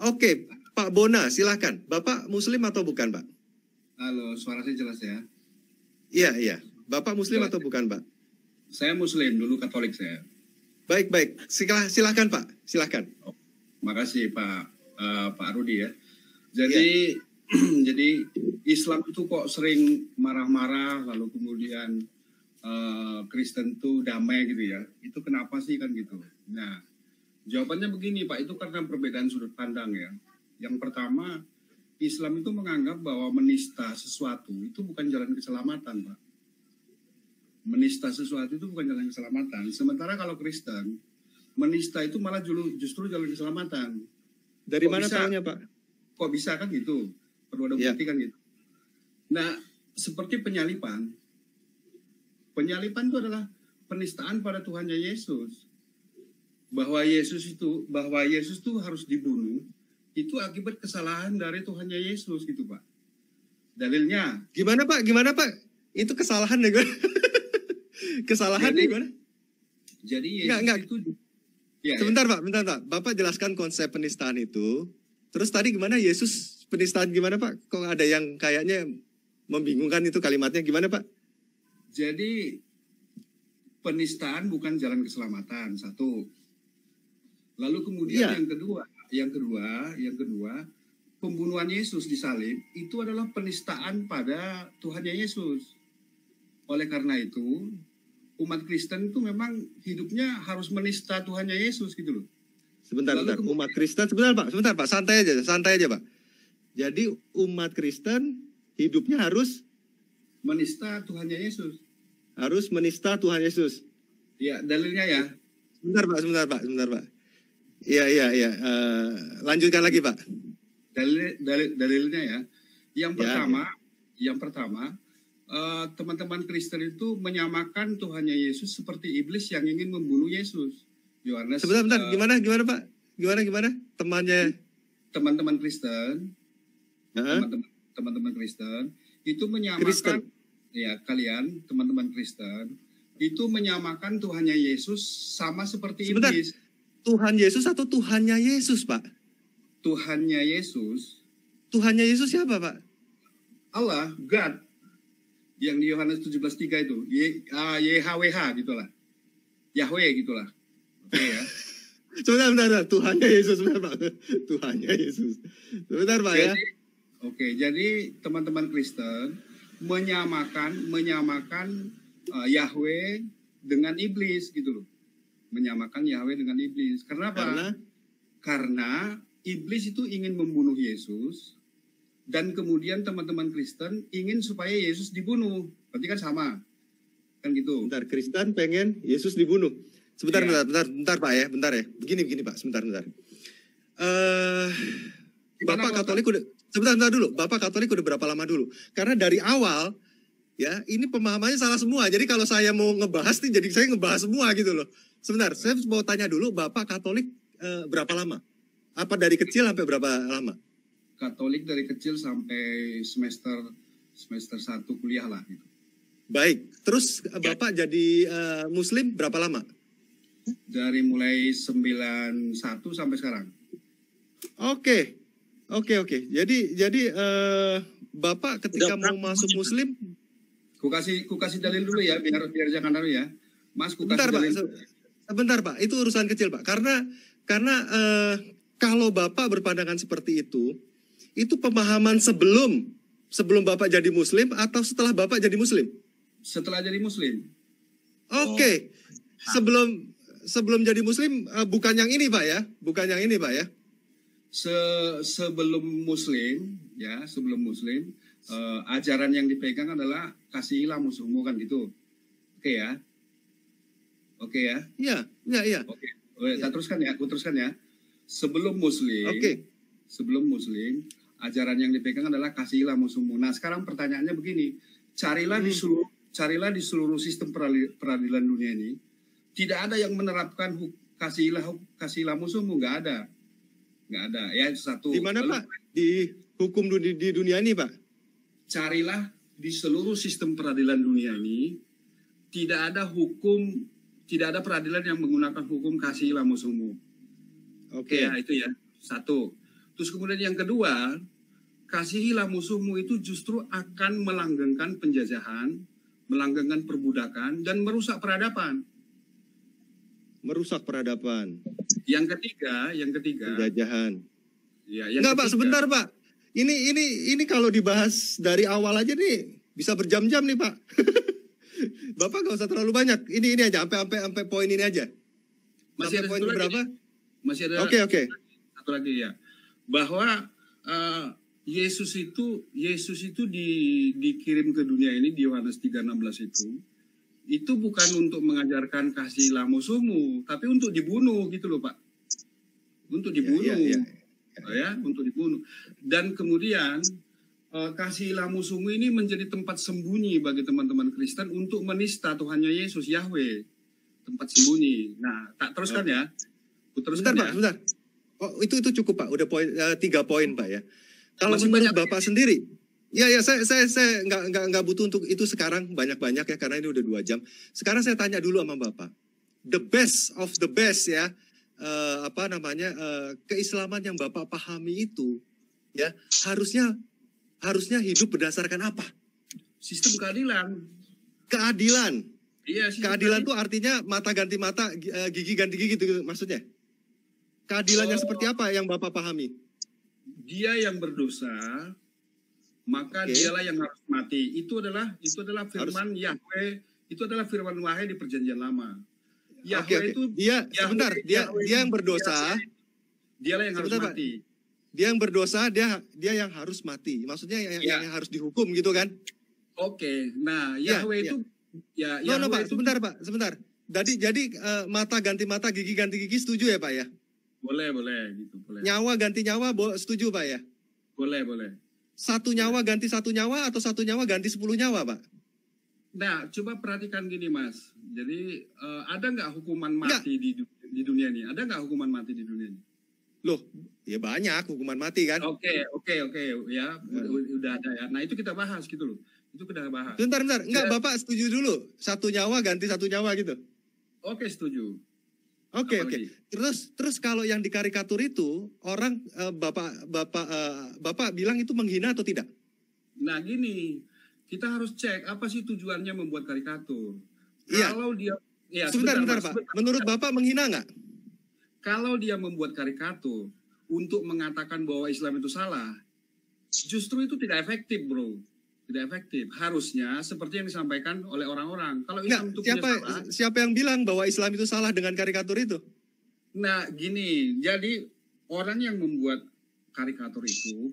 Oke, Pak Bona, silahkan. Bapak Muslim atau bukan, Pak? Halo, suara saya jelas ya? Iya, iya. Bapak Muslim Jelas. atau bukan, Pak? Saya Muslim, dulu Katolik saya. Baik, baik. Silahkan, Pak. Silahkan. Makasih Pak Rudi ya. Jadi, jadi Islam itu kok sering marah-marah, lalu kemudian Kristen tuh damai gitu ya. Itu kenapa sih kan gitu? Nah, jawabannya begini Pak, itu karena perbedaan sudut pandang ya. Yang pertama, Islam itu menganggap bahwa menista sesuatu itu bukan jalan keselamatan Pak. Menista sesuatu itu bukan jalan keselamatan. Sementara kalau Kristen, menista itu malah justru jalan keselamatan. Dari mana tahunya, Pak? Kok bisa kan gitu? Perlu ada bukti kan gitu. Nah, seperti penyalipan. Penyalipan itu adalah penistaan pada Tuhannya Yesus. Bahwa Yesus itu harus dibunuh, itu akibat kesalahan dari Tuhannya Yesus gitu Pak. Dalilnya. Gimana Pak? Gimana Pak? Itu kesalahan deh gue. Kesalahan jadi, gimana? Jadi Yesus itu... Ya, sebentar Pak, bentar Pak. Bapak jelaskan konsep penistaan itu. Terus tadi gimana Yesus penistaan gimana Pak? Kok ada yang kayaknya membingungkan itu kalimatnya gimana Pak? Jadi penistaan bukan jalan keselamatan, satu. Lalu kemudian yang kedua, pembunuhan Yesus di salib itu adalah penistaan pada Tuhannya Yesus. Oleh karena itu, umat Kristen itu memang hidupnya harus menista Tuhannya Yesus gitu loh. Sebentar. Umat Kristen, sebentar Pak, santai aja Pak. Jadi umat Kristen hidupnya harus menista Tuhannya Yesus. Harus menista Tuhan Yesus. Ya, dalilnya ya. Sebentar Pak. Iya. Lanjutkan lagi Pak. Dalilnya ya. Yang pertama, teman-teman Kristen itu menyamakan Tuhannya Yesus seperti iblis yang ingin membunuh Yesus. Yohanes. Sebentar. Gimana Pak? Gimana? Teman-teman Kristen. Teman-teman Kristen itu menyamakan kalian teman-teman Kristen itu menyamakan Tuhannya Yesus sama seperti iblis. Tuhan Yesus atau Tuhannya Yesus, Pak? Tuhannya Yesus. Tuhannya Yesus siapa, Pak? Allah, God. Yang di Yohanes 17:3 itu, YHWH gitulah. Yahweh gitulah. Oke ya. Sebentar. Tuhannya Yesus, sebentar, Pak. Tuhannya Yesus. Sebentar, Pak ya. Oke, jadi teman-teman Kristen menyamakan Yahweh dengan iblis gitu loh. Menyamakan Yahweh dengan iblis. Kenapa? Karena iblis itu ingin membunuh Yesus dan kemudian teman-teman Kristen ingin supaya Yesus dibunuh. Berarti kan sama. Kan gitu. Bentar, Kristen pengen Yesus dibunuh. Bentar Pak ya. Bentar ya. Begini Pak, sebentar. Bapak Katolik udah sebentar dulu. Bapak Katolik udah berapa lama dulu? Karena dari awal ya, ini pemahamannya salah semua. Jadi kalau saya mau ngebahas nih, jadi saya ngebahas semua gitu loh. Sebentar, saya mau tanya dulu, Bapak Katolik berapa lama? Apa dari kecil sampai berapa lama? Katolik dari kecil sampai semester 1 kuliah lah gitu. Baik, terus Bapak jadi Muslim berapa lama? Dari mulai 91 sampai sekarang. Oke. Jadi Bapak ketika mau masuk Muslim, ku kasih dalil dulu ya, biar jangan tahu ya. Mas, ku kasih dalil. Sebentar Pak, itu urusan kecil Pak. Karena kalau Bapak berpandangan seperti itu pemahaman sebelum Bapak jadi Muslim atau setelah Bapak jadi Muslim? Setelah jadi Muslim. Oke. Sebelum jadi Muslim bukan yang ini Pak ya? Bukan yang ini Pak ya? Sebelum Muslim, ajaran yang dipegang adalah kasihilah musuhmu kan gitu. Oke ya? Iya. Oke. Saya teruskan ya. Sebelum Muslim, ajaran yang dipegang adalah kasihilah musuhmu. Nah, sekarang pertanyaannya begini, carilah di seluruh sistem peradilan dunia ini, tidak ada yang menerapkan kasihilah musuhmu, nggak ada. Ya, itu satu. Di mana Pak? Di hukum di dunia ini Pak? Carilah di seluruh sistem peradilan dunia ini, tidak ada peradilan yang menggunakan hukum kasihilah musuhmu. Oke ya, itu ya. Satu. Terus kemudian yang kedua, kasihilah musuhmu itu justru akan melanggengkan penjajahan, melanggengkan perbudakan, dan merusak peradaban. Merusak peradaban. Yang ketiga, Penjajahan. ya, yang Enggak, Pak, ketiga, sebentar, Pak. Ini kalau dibahas dari awal aja nih bisa berjam-jam nih, Pak. Bapak nggak usah terlalu banyak. Ini aja sampai poin ini aja. masih Sampai ada poin satu lagi. berapa? Masih ada Oke. satu lagi ya. Bahwa Yesus itu dikirim ke dunia ini di Yohanes 3:16 itu bukan untuk mengajarkan kasihilah musuhmu, tapi untuk dibunuh gitu loh, Pak. Untuk dibunuh. Ya, untuk dibunuh. Dan kemudian kasihilah musuhmu ini menjadi tempat sembunyi bagi teman-teman Kristen untuk menista Tuhannya Yesus, Yahweh. Tempat sembunyi. Nah, tak teruskan ya. Teruskan Sebentar, ya. Pak, sebentar. Oh, itu cukup, Pak. Udah 3 poin, Pak ya. Kalau Masih menurut banyak Bapak sendiri, ya saya nggak butuh untuk itu sekarang banyak-banyak ya, karena ini udah 2 jam. Sekarang saya tanya dulu sama Bapak. The best of the best ya, keislaman yang Bapak pahami itu, ya harusnya hidup berdasarkan apa? Sistem keadilan. Keadilan. Iya, Keadilan itu artinya mata ganti mata, gigi ganti gigi gitu maksudnya. Keadilannya seperti apa yang Bapak pahami? Dia yang berdosa, maka dialah yang harus mati. Itu adalah firman Yahweh, itu adalah firman Yahweh di Perjanjian Lama. Yahweh itu dia yang berdosa, dialah yang harus mati. Dia yang berdosa, dia yang harus mati. Maksudnya yang harus dihukum gitu kan? Oke. Nah, Yahweh itu Pak, sebentar. Jadi mata ganti mata, gigi ganti gigi, setuju ya, Pak ya? Boleh gitu, boleh. Nyawa ganti nyawa, setuju, Pak ya? Boleh. 1 nyawa ganti 1 nyawa atau 1 nyawa ganti 10 nyawa, Pak? Nah, coba perhatikan gini, Mas. Jadi ada nggak hukuman mati di dunia ini? Ada nggak hukuman mati di dunia ini? Loh, ya banyak hukuman mati kan? Oke, ya, udah ada ya. Nah, itu kita bahas gitu loh. Itu kita bahas. Bentar. Enggak, Bapak setuju dulu. 1 nyawa ganti 1 nyawa gitu. Oke, setuju. Oke. Terus kalau yang dikarikatur itu orang Bapak bilang itu menghina atau tidak? Nah, gini, kita harus cek apa sih tujuannya membuat karikatur. Iya. Kalau dia sebentar, Pak. Menurut Bapak menghina nggak? Kalau dia membuat karikatur untuk mengatakan bahwa Islam itu salah, justru itu tidak efektif, bro. Tidak efektif. Harusnya seperti yang disampaikan oleh orang-orang. Kalau Islam itu salah, siapa yang bilang bahwa Islam itu salah dengan karikatur itu? Nah, gini, jadi orang yang membuat karikatur itu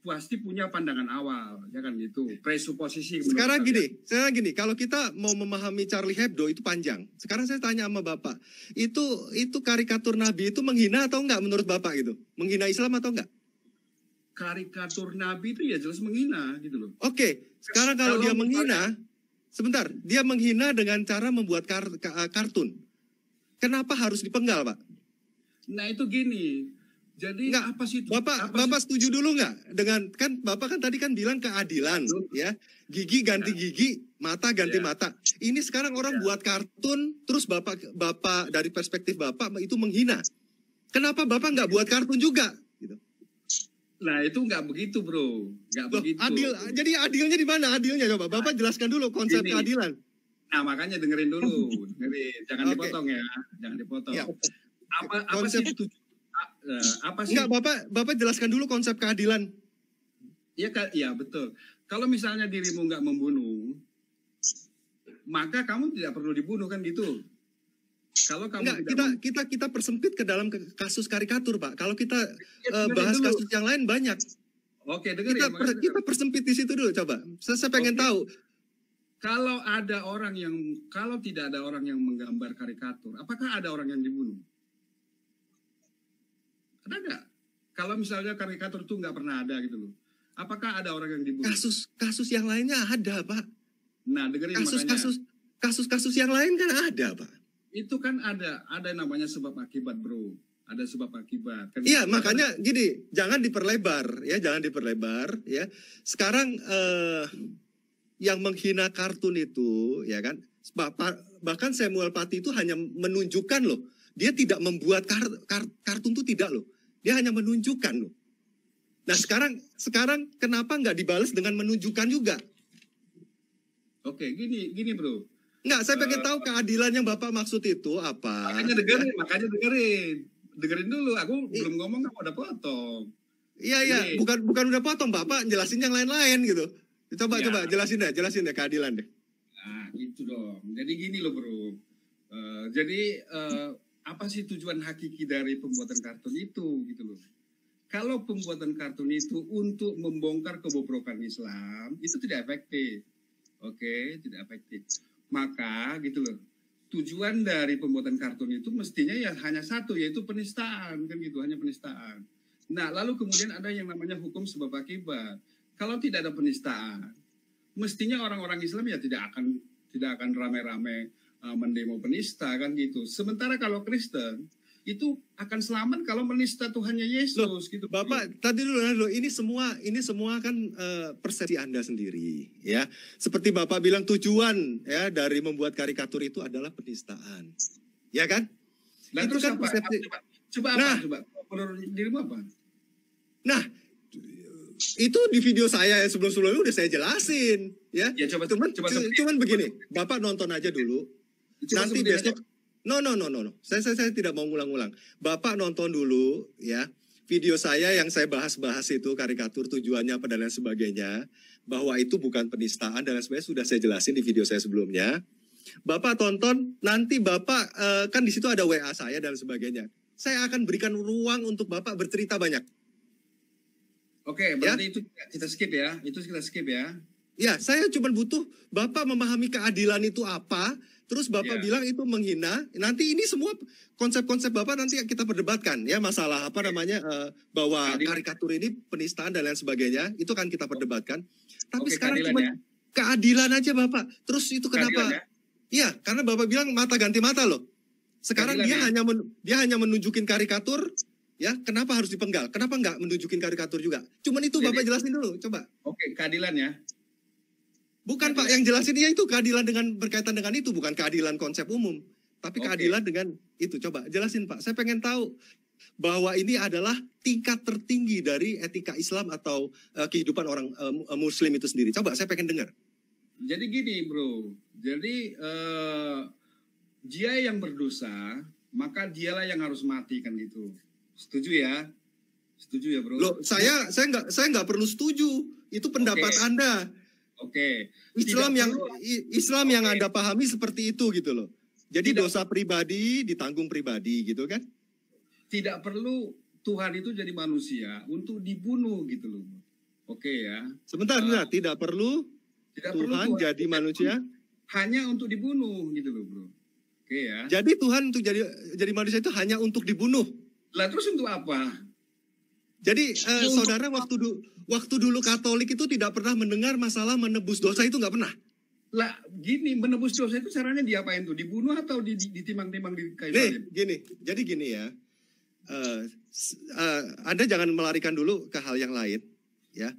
pasti punya pandangan awal, ya kan gitu. Presuposisi. Sekarang gini, kalau kita mau memahami Charlie Hebdo itu panjang. Sekarang saya tanya sama Bapak, itu karikatur Nabi itu menghina atau enggak menurut Bapak gitu? Menghina Islam atau enggak? Karikatur Nabi itu ya jelas menghina gitu loh. Oke, sekarang kalau dia menghina, sebentar, dia menghina dengan cara membuat kartun. Kenapa harus dipenggal, Pak? Nah, itu gini. Jadi enggak, apa sih itu? Bapak setuju dulu nggak dengan Bapak kan tadi kan bilang keadilan, ya, gigi ganti gigi, mata ganti mata. Ini sekarang orang buat kartun, terus Bapak dari perspektif Bapak itu menghina. Kenapa Bapak nggak buat kartun juga? Gitu. Nah, itu nggak begitu, bro. Nggak begitu. Jadi adilnya di mana? Adilnya coba Bapak jelaskan dulu konsep keadilan. Nah, makanya dengerin dulu, jangan dipotong ya, jangan dipotong. Ya. Apa sih itu? Apa sih? Enggak, Bapak jelaskan dulu konsep keadilan. Iya, betul. Kalau misalnya dirimu nggak membunuh, maka kamu tidak perlu dibunuh kan gitu. Kalau kamu kita persempit ke dalam kasus karikatur, Pak. Kalau kita bahas kasus yang lain banyak. Oke, dengerin. Kita persempit di situ dulu, coba. Saya pengen tahu. Kalau tidak ada orang yang menggambar karikatur, apakah ada orang yang dibunuh? Ada nggak? Kalau misalnya karikatur itu nggak pernah ada gitu loh. Apakah ada orang yang dibunuh? Kasus yang lainnya ada, Pak. Nah, dengerin kasus yang lain kan ada, Pak. Itu kan ada namanya sebab akibat, bro. Ada sebab akibat. Iya, makanya gini, jangan diperlebar ya. Sekarang yang menghina kartun itu, ya kan? Bahkan Samuel Paty itu hanya menunjukkan loh. Dia tidak membuat kartun itu tidak loh. Dia hanya menunjukkan loh. Nah sekarang kenapa nggak dibalas dengan menunjukkan juga? Oke, gini bro. Nggak, saya pengen tahu keadilan yang Bapak maksud itu apa. Makanya dengerin dulu. Aku belum ngomong, kamu udah potong. Iya, bukan udah potong, Bapak jelasin yang lain-lain gitu. Coba jelasin deh keadilan deh. Nah, gitu dong. Jadi gini loh bro. Apa sih tujuan hakiki dari pembuatan kartun itu gitu loh. Kalau pembuatan kartun itu untuk membongkar kebobrokan Islam, itu tidak efektif. Oke, tidak efektif. Maka gitu loh. Tujuan dari pembuatan kartun itu mestinya ya hanya satu, yaitu penistaan, kan gitu, hanya penistaan. Nah, lalu kemudian ada yang namanya hukum sebab akibat. Kalau tidak ada penistaan, mestinya orang-orang Islam ya tidak akan ramai-ramai mendemo penista, kan gitu. Sementara kalau Kristen itu akan selamat kalau menista Tuhannya Yesus. Loh, gitu. Bapak tadi dulu ini semua kan persepsi Anda sendiri ya. Seperti Bapak bilang tujuan ya dari membuat karikatur itu adalah penistaan. Ya kan? Nah, itu kan persepsi. Coba menurut dirimu apa? Nah, itu di video saya sebelum-sebelumnya udah saya jelasin ya. Cuman begini, Bapak nonton aja dulu. Nanti besok No. Saya tidak mau ngulang-ngulang. Bapak nonton dulu ya video saya yang saya bahas itu karikatur tujuannya apa dan lain sebagainya. Bahwa itu bukan penistaan dan lain sebagainya sudah saya jelasin di video saya sebelumnya. Bapak tonton, nanti Bapak kan di situ ada WA saya dan sebagainya. Saya akan berikan ruang untuk Bapak bercerita banyak. Oke, berarti itu kita skip ya. Itu kita skip ya. Ya, saya cuma butuh Bapak memahami keadilan itu apa. Terus Bapak bilang itu menghina. Nanti ini semua konsep-konsep Bapak nanti kita perdebatkan ya, masalah apa namanya bahwa karikatur ini penistaan dan lain sebagainya. Itu kan kita perdebatkan. Tapi sekarang cuma keadilan aja Bapak. Terus itu kenapa? Iya, karena Bapak bilang mata ganti mata loh. Sekarang keadilan dia hanya menunjukin karikatur. Ya, kenapa harus dipenggal? Kenapa nggak menunjukin karikatur juga? Cuman itu Bapak jelasin dulu, coba. Oke, keadilan ya. Bukan Pak, yang jelasin dia itu keadilan dengan berkaitan dengan itu, bukan keadilan konsep umum. Tapi keadilan dengan itu, coba jelasin Pak. Saya pengen tahu bahwa ini adalah tingkat tertinggi dari etika Islam atau kehidupan orang Muslim itu sendiri. Coba saya pengen dengar. Jadi gini bro, jadi dia yang berdosa, maka dialah yang harus mati kan gitu. Setuju ya? Setuju ya bro? Loh, saya nggak perlu setuju. Itu pendapat Anda. Islam yang Anda pahami seperti itu gitu loh. Jadi dosa pribadi ditanggung pribadi gitu kan? Tidak perlu Tuhan itu jadi manusia untuk dibunuh gitu loh. Oke ya. Sebentar, tidak perlu Tuhan jadi manusia hanya untuk dibunuh gitu loh bro. Oke ya. Jadi Tuhan untuk jadi manusia itu hanya untuk dibunuh. Lah terus untuk apa? Jadi saudara waktu dulu Katolik itu tidak pernah mendengar masalah menebus dosa itu, nggak pernah. Lah gini, menebus dosa itu caranya diapain tuh? Dibunuh atau ditimang-timang di kayu salib? Jadi gini ya. Anda jangan melarikan dulu ke hal yang lain ya.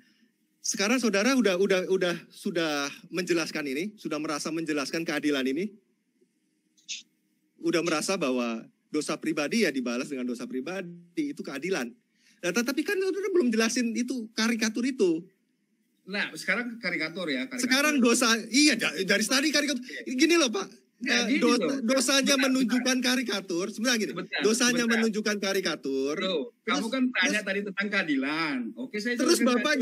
Sekarang saudara sudah menjelaskan ini, sudah merasa menjelaskan keadilan ini. Udah merasa bahwa dosa pribadi ya dibalas dengan dosa pribadi, itu keadilan. Nah, tetapi kan saudara belum jelasin itu karikatur itu. Nah, sekarang karikatur ya. Sekarang dosa, iya dari tadi karikatur. Gini loh Pak, dosanya menunjukkan karikatur. Sebenarnya gini, dosanya menunjukkan karikatur. Bro, kamu kan tanya tadi tentang keadilan. Oke, saya terus Bapak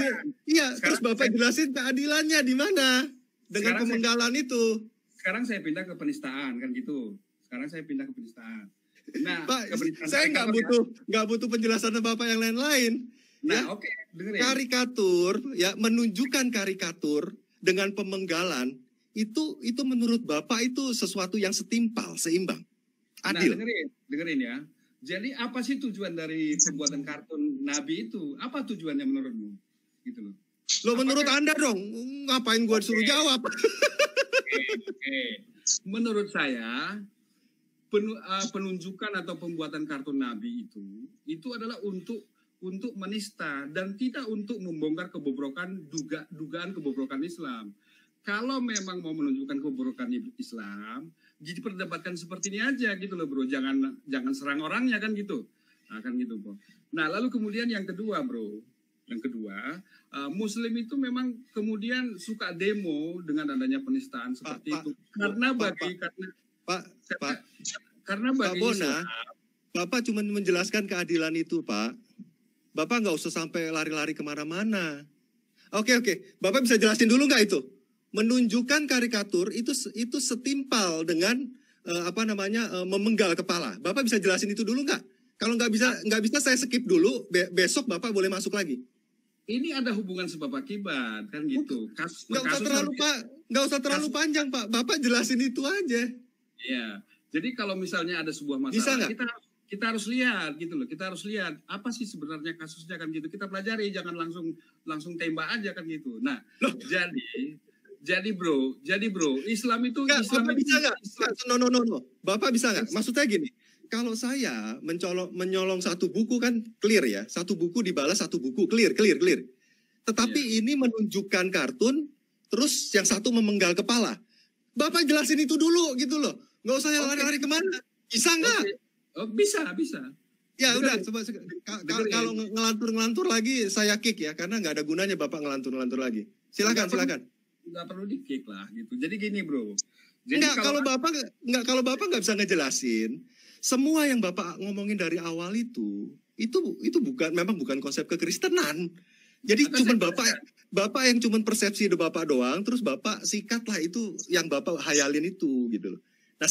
terus Bapak jelasin keadilannya di mana dengan pemenggalan itu. Sekarang saya pindah ke penistaan kan gitu. Sekarang saya pindah ke penistaan. Nah, Pak, saya nggak butuh penjelasan Bapak yang lain-lain. Nah, ya. Dengerin. Karikatur, ya menunjukkan karikatur dengan pemenggalan itu menurut Bapak itu sesuatu yang setimpal, seimbang, adil. Nah, dengerin ya. Jadi apa sih tujuan dari pembuatan kartun Nabi itu? Apa tujuannya menurutmu? Gitu loh. Menurut Anda dong, ngapain gua disuruh jawab? Menurut saya penunjukan atau pembuatan kartun Nabi itu adalah untuk menista dan tidak untuk membongkar kebobrokan dugaan kebobrokan Islam. Kalau memang mau menunjukkan kebobrokan Islam, diperdebatkan seperti ini aja gitu loh bro. Jangan serang orangnya kan gitu. Nah kan gitu bro. Nah lalu kemudian yang kedua bro, Yang kedua, Muslim itu memang kemudian suka demo dengan adanya penistaan seperti itu. Karena bagi Pak Bona, Bapak cuma menjelaskan keadilan itu, Pak. Bapak nggak usah sampai lari-lari kemana-mana. Oke, Bapak bisa jelasin dulu nggak itu? Menunjukkan karikatur itu setimpal dengan memenggal kepala. Bapak bisa jelasin itu dulu nggak? Kalau nggak bisa saya skip dulu. Besok Bapak boleh masuk lagi. Ini ada hubungan sebab akibat kan gitu. Nggak usah terlalu panjang, Pak. Bapak jelasin itu aja. Iya. Jadi kalau misalnya ada sebuah masalah, kita harus lihat gitu loh. Kita harus lihat apa sih sebenarnya kasusnya kan gitu. Kita pelajari, jangan langsung tembak aja kan gitu. Nah, jadi bro, Islam itu Bapak bisa nggak? No. Bapak bisa nggak? Maksudnya gini, kalau saya menyolong satu buku kan clear ya, satu buku dibalas satu buku clear. Tetapi ini menunjukkan kartun, terus yang satu memenggal kepala. Bapak jelasin itu dulu gitu loh, nggak usah yang lari-lari kemana. Bisa nggak? Oh, bisa. Ya udah, coba kalau ngelantur lagi saya kick ya, karena nggak ada gunanya Bapak ngelantur lagi. Silakan. Nggak perlu di-kick lah gitu. Jadi gini bro. Jadi kalau Bapak nggak bisa ngejelasin, semua yang Bapak ngomongin dari awal itu memang bukan konsep kekristenan. Jadi cuma Bapak yang cuma persepsi Bapak doang, terus Bapak sikatlah itu yang Bapak hayalin itu gitu loh. Nah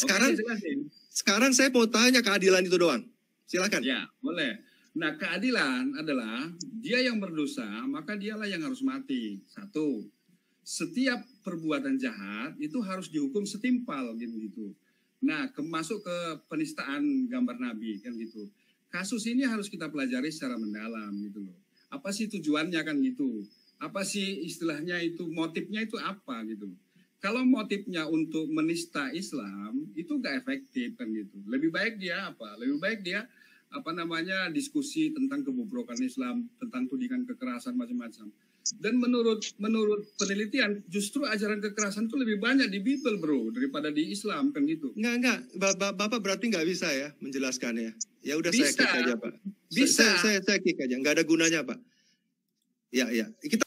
sekarang saya mau tanya keadilan itu doang. Silakan. Ya, boleh. Nah, keadilan adalah dia yang berdosa, maka dialah yang harus mati. Satu. Setiap perbuatan jahat itu harus dihukum setimpal gitu. Nah, masuk ke penistaan gambar Nabi kan gitu. Kasus ini harus kita pelajari secara mendalam gitu loh. Apa sih tujuannya kan gitu? Apa sih istilahnya itu, motifnya itu apa gitu. Kalau motifnya untuk menista Islam itu gak efektif kan gitu. Lebih baik dia diskusi tentang kebobrokan Islam, tentang tudingan kekerasan macam-macam. Dan menurut penelitian justru ajaran kekerasan itu lebih banyak di Bible bro daripada di Islam kan gitu. Enggak. Bapak berarti nggak bisa ya menjelaskannya. Ya udah saya kick aja Pak. Bisa. Saya kick aja. Nggak ada gunanya Pak. Ya. Kita